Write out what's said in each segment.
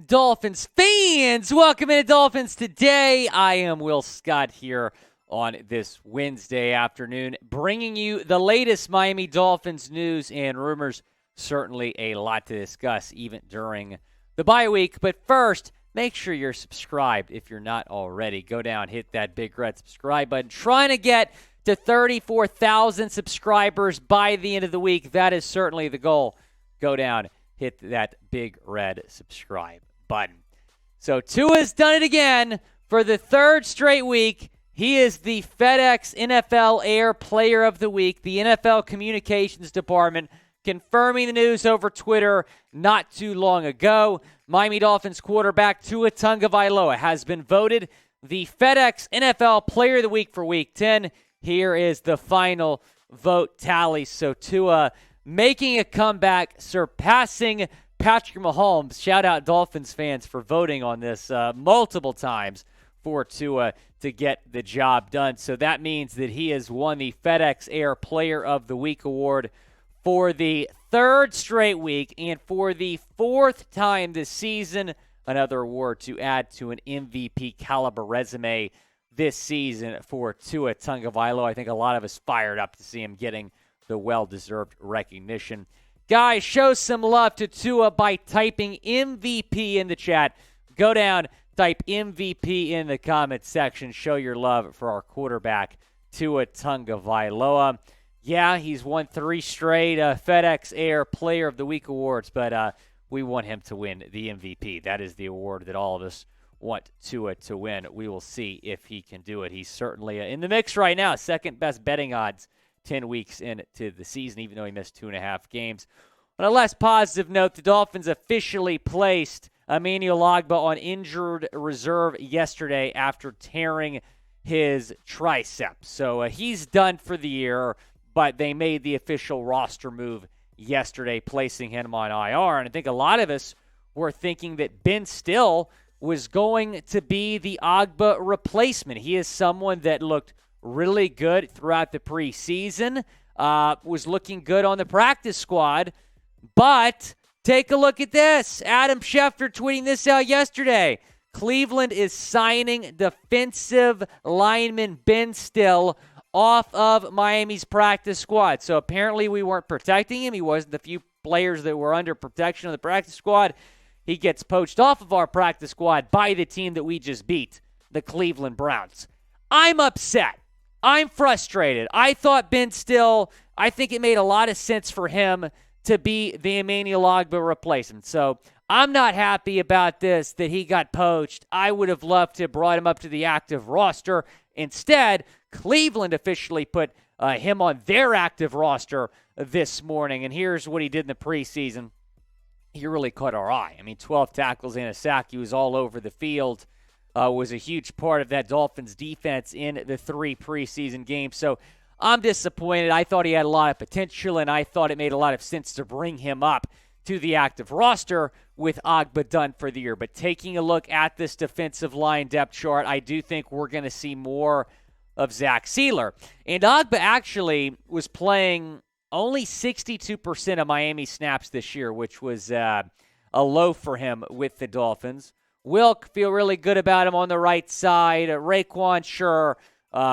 Dolphins fans, welcome into Dolphins Today. I am Will Scott here on this Wednesday afternoon, bringing you the latest Miami Dolphins news and rumors. Certainly a lot to discuss even during the bye week. But first, make sure you're subscribed if you're not already. Go down, hit that big red subscribe button. Trying to get to 34,000 subscribers by the end of the week. That is certainly the goal. Go down, hit that big red subscribe button. So Tua's done it again for the third straight week. He is the FedEx NFL Air Player of the Week. The NFL Communications Department confirming the news over Twitter not too long ago. Miami Dolphins quarterback Tua Tagovailoa has been voted the FedEx NFL Player of the Week for Week 10. Here is the final vote tally. So Tua making a comeback, surpassing Patrick Mahomes. Shout out Dolphins fans for voting on this multiple times for Tua to get the job done. So that means that he has won the FedEx Air Player of the Week award for the third straight week and for the fourth time this season. Another award to add to an MVP caliber resume this season for Tua Tagovailoa. I think a lot of us fired up to see him getting the well-deserved recognition. Guys, show some love to Tua by typing MVP in the chat. Go down, type MVP in the comments section. Show your love for our quarterback, Tua Tagovailoa. Yeah, he's won 3 straight FedEx Air Player of the Week awards, but we want him to win the MVP. That is the award that all of us want Tua to win. We will see if he can do it. He's certainly in the mix right now. Second best betting odds 10 weeks into the season, even though he missed 2.5 games. On a less positive note, the Dolphins officially placed Emmanuel Ogbah on injured reserve yesterday after tearing his tricep. So he's done for the year, but they made the official roster move yesterday, placing him on IR. And I think a lot of us were thinking that Ben Stille was going to be the Ogbah replacement. He is someone that looked really good throughout the preseason, was looking good on the practice squad. But take a look at this. Adam Schefter tweeting this out yesterday. Cleveland is signing defensive lineman Ben Stille off of Miami's practice squad. So apparently we weren't protecting him. He wasn't the few players that were under protection of the practice squad. He gets poached off of our practice squad by the team that we just beat, the Cleveland Browns. I'm upset. I'm frustrated. I thought Ben Stille, I think it made a lot of sense for him to be the Emmanuel Ogbah replacement. So I'm not happy about this, that he got poached. I would have loved to have brought him up to the active roster. Instead, Cleveland officially put him on their active roster this morning. And here's what he did in the preseason. He really caught our eye. I mean, 12 tackles and a sack. He was all over the field. Was a huge part of that Dolphins defense in the 3 preseason games. So I'm disappointed. I thought he had a lot of potential, and I thought it made a lot of sense to bring him up to the active roster with Ogbah done for the year. But taking a look at this defensive line depth chart, I do think we're going to see more of Zach Sealer. And Ogbah actually was playing only 62% of Miami snaps this year, which was a low for him with the Dolphins. Wilk, feel really good about him on the right side. Raekwon, sure.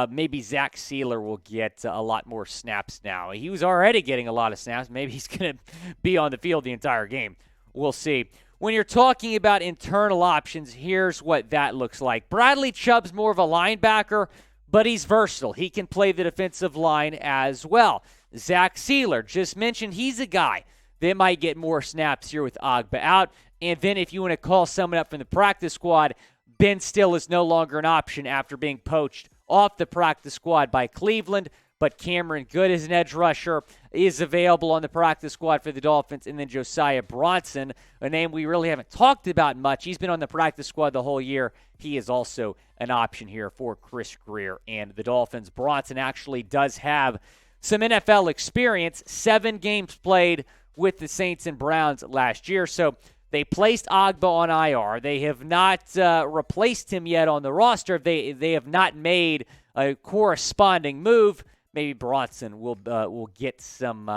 Maybe Zach Sealer will get a lot more snaps now. He was already getting a lot of snaps. Maybe he's going to be on the field the entire game. We'll see. When you're talking about internal options, here's what that looks like. Bradley Chubb's more of a linebacker, but he's versatile. He can play the defensive line as well. Zach Sealer, just mentioned, he's a guy that might get more snaps here with Ogbah out. And then if you want to call someone up from the practice squad, Ben Stille is no longer an option after being poached off the practice squad by Cleveland. But Cameron Good as an edge rusher is available on the practice squad for the Dolphins. And then Josiah Bronson, a name we really haven't talked about much. He's been on the practice squad the whole year. He is also an option here for Chris Greer and the Dolphins. Bronson actually does have some NFL experience, 7 games played with the Saints and Browns last year. So they placed Ogbah on IR. They have not replaced him yet on the roster. They have not made a corresponding move. Maybe Bronson will get some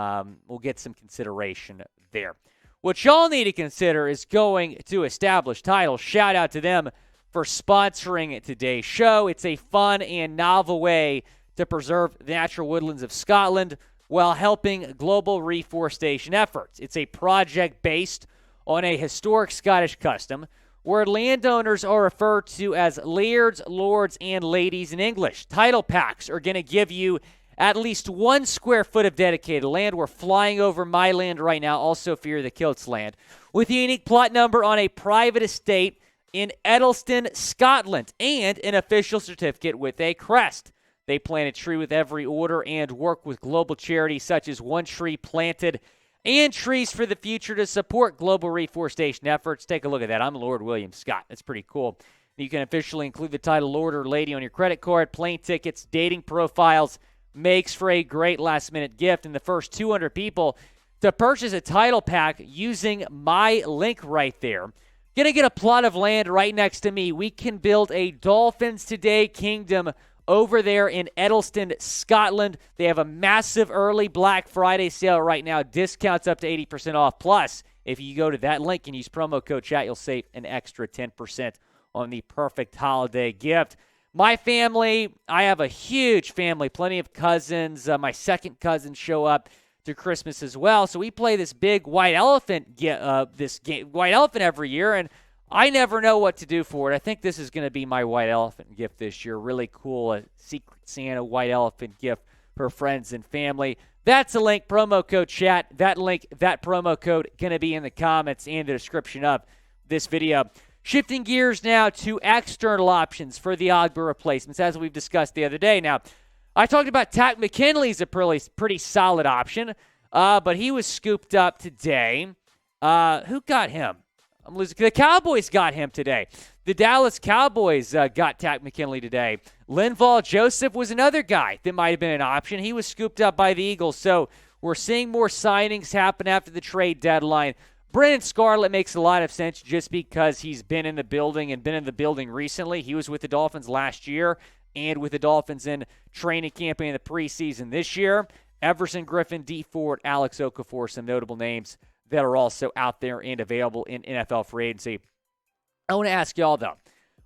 consideration there. What y'all need to consider is going to Established Title. Shout out to them for sponsoring today's show. It's a fun and novel way to preserve the natural woodlands of Scotland while helping global reforestation efforts. It's a project based on a historic Scottish custom where landowners are referred to as lairds, lords, and ladies in English. Title packs are going to give you at least 1 square foot of dedicated land. We're flying over my land right now, also Fear the Kilt's land, with a unique plot number on a private estate in Edelston, Scotland, and an official certificate with a crest. They plant a tree with every order and work with global charities such as One Tree Planted and Trees for the Future to support global reforestation efforts. Take a look at that. I'm Lord William Scott. That's pretty cool. You can officially include the title Lord or Lady on your credit card, plane tickets, dating profiles. Makes for a great last-minute gift. And the first 200 people to purchase a title pack using my link right there, going to get a plot of land right next to me. We can build a Dolphins Today kingdom over there in Edelston, Scotland. They have a massive early Black Friday sale right now. Discounts up to 80% off. Plus, if you go to that link and use promo code chat, you'll save an extra 10% on the perfect holiday gift. My family, I have a huge family, plenty of cousins. My second cousin show up to Christmas as well. So we play this big white elephant, white elephant every year, and I never know what to do for it. I think this is going to be my white elephant gift this year. Really cool, Secret Santa white elephant gift for friends and family. That's a link, promo code chat. That link, that promo code, going to be in the comments and the description of this video. Shifting gears now to external options for the Ogbah replacements, as we've discussed the other day. Now, I talked about Takk McKinley's a pretty solid option, but he was scooped up today. Who got him? I'm losing. The Cowboys got him today. The Dallas Cowboys got Takk McKinley today. Linval Joseph was another guy that might have been an option. He was scooped up by the Eagles, so we're seeing more signings happen after the trade deadline. Brennan Scarlett makes a lot of sense just because he's been in the building recently. He was with the Dolphins last year and with the Dolphins in training camp in the preseason this year. Everson Griffin, D. Ford, Alex Okafor, some notable names that are also out there and available in NFL free agency. I want to ask y'all, though,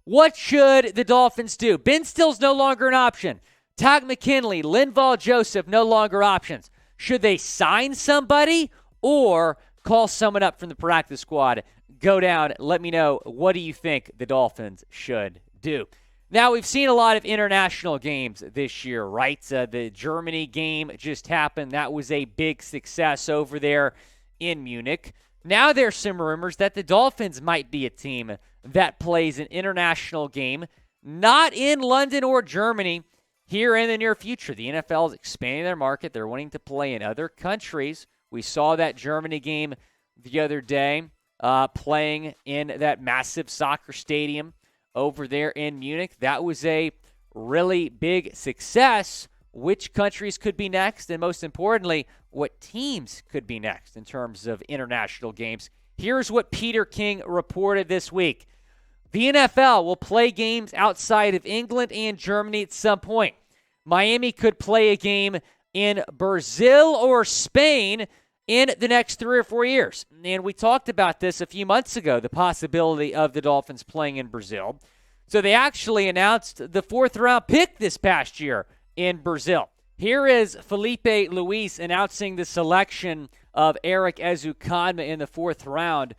what should the Dolphins do? Ben Stille's no longer an option. Takk McKinley, Linval Joseph, no longer options. Should they sign somebody or call someone up from the practice squad? Go down. Let me know, what do you think the Dolphins should do? Now, we've seen a lot of international games this year, right? The Germany game just happened. That was a big success over there in Munich. Now there's some rumors that the Dolphins might be a team that plays an international game, not in London or Germany, here in the near future. The NFL is expanding their market. They're wanting to play in other countries. We saw that Germany game the other day, playing in that massive soccer stadium over there in Munich. That was a really big success. Which countries could be next? And most importantly, what teams could be next in terms of international games? Here's what Peter King reported this week. The NFL will play games outside of England and Germany at some point. Miami could play a game in Brazil or Spain in the next 3 or 4 years. And we talked about this a few months ago, the possibility of the Dolphins playing in Brazil. So they actually announced the 4th-round pick this past year in Brazil. Here is Felipe Luis announcing the selection of Eric Ezukanma in the 4th round.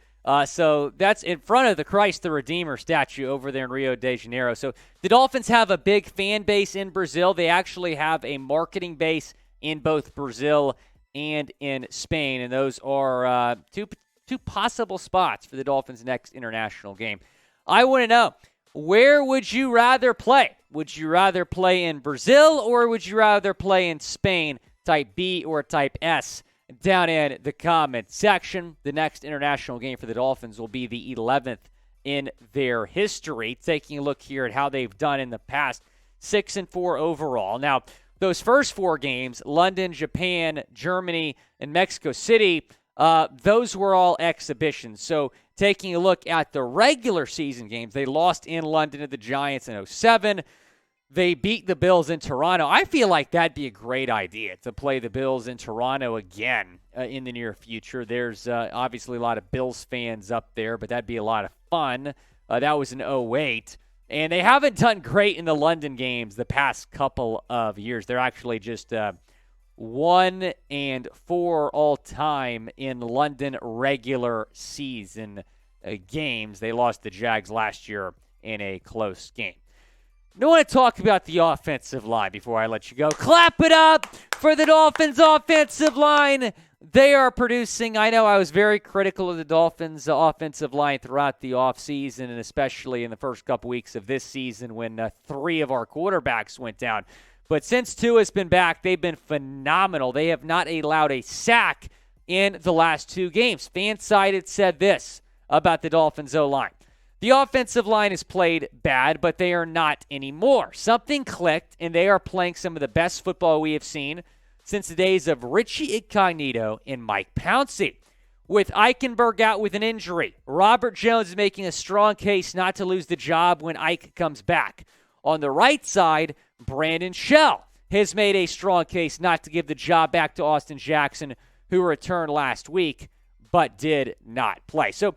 So that's in front of the Christ the Redeemer statue over there in Rio de Janeiro. So the Dolphins have a big fan base in Brazil. They actually have a marketing base in both Brazil and in Spain, and those are two possible spots for the Dolphins' next international game. I want to know, where would you rather play? Would you rather play in Brazil or would you rather play in Spain, type B or type S? Down in the comment section. The next international game for the Dolphins will be the 11th in their history. Taking a look here at how they've done in the past, 6-4 overall. Now, those first 4 games, London, Japan, Germany, and Mexico City, those were all exhibitions. So taking a look at the regular season games, they lost in London to the Giants in 2007. they beat the Bills in Toronto. I feel like that'd be a great idea to play the Bills in Toronto again in the near future. There's obviously a lot of Bills fans up there, but that'd be a lot of fun. That was in 2008. And they haven't done great in the London games the past couple of years. They're actually just 1-4 all time in London regular season games. They lost the Jags last year in a close game. I want to talk about the offensive line before I let you go. Clap it up for the Dolphins offensive line. They are producing. I know I was very critical of the Dolphins offensive line throughout the offseason, and especially in the first couple weeks of this season when 3 of our quarterbacks went down. But since Tua's been back, they've been phenomenal. They have not allowed a sack in the last 2 games. Fansided said this about the Dolphins O-line. The offensive line has played bad, but they are not anymore. Something clicked, and they are playing some of the best football we have seen since the days of Richie Incognito and Mike Pouncey. With Eichenberg out with an injury, Robert Jones is making a strong case not to lose the job when Ike comes back. On the right side, Brandon Shell has made a strong case not to give the job back to Austin Jackson, who returned last week but did not play. So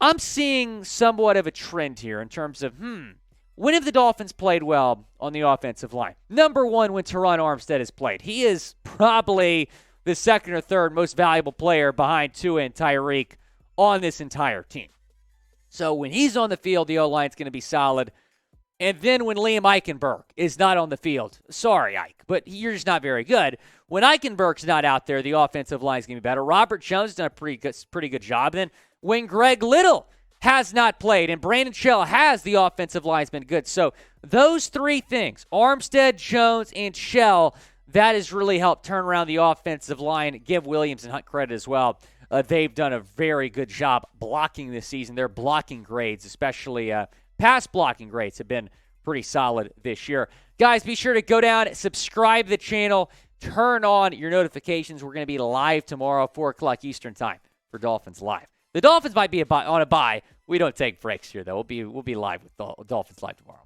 I'm seeing somewhat of a trend here in terms of, when have the Dolphins played well on the offensive line? Number 1, when Teron Armstead has played. He is probably the second or third most valuable player behind Tua and Tyreek on this entire team. So when he's on the field, the O-line is going to be solid. And then when Liam Eichenberg is not on the field, sorry, Ike, but you're just not very good. When Eichenberg's not out there, the offensive line is going to be better. Robert Jones has done a pretty good job. And then when Greg Little has not played and Brandon Shell has, the offensive line has been good. So those 3 things, Armstead, Jones, and Shell, that has really helped turn around the offensive line. Give Williams and Hunt credit as well. They've done a very good job blocking this season. Their blocking grades, especially pass blocking grades, have been pretty solid this year. Guys, be sure to go down, subscribe to the channel, turn on your notifications. We're going to be live tomorrow, 4 o'clock Eastern time for Dolphins Live. The Dolphins might be on a bye. We don't take breaks here, though. We'll be live with the Dolphins Live tomorrow.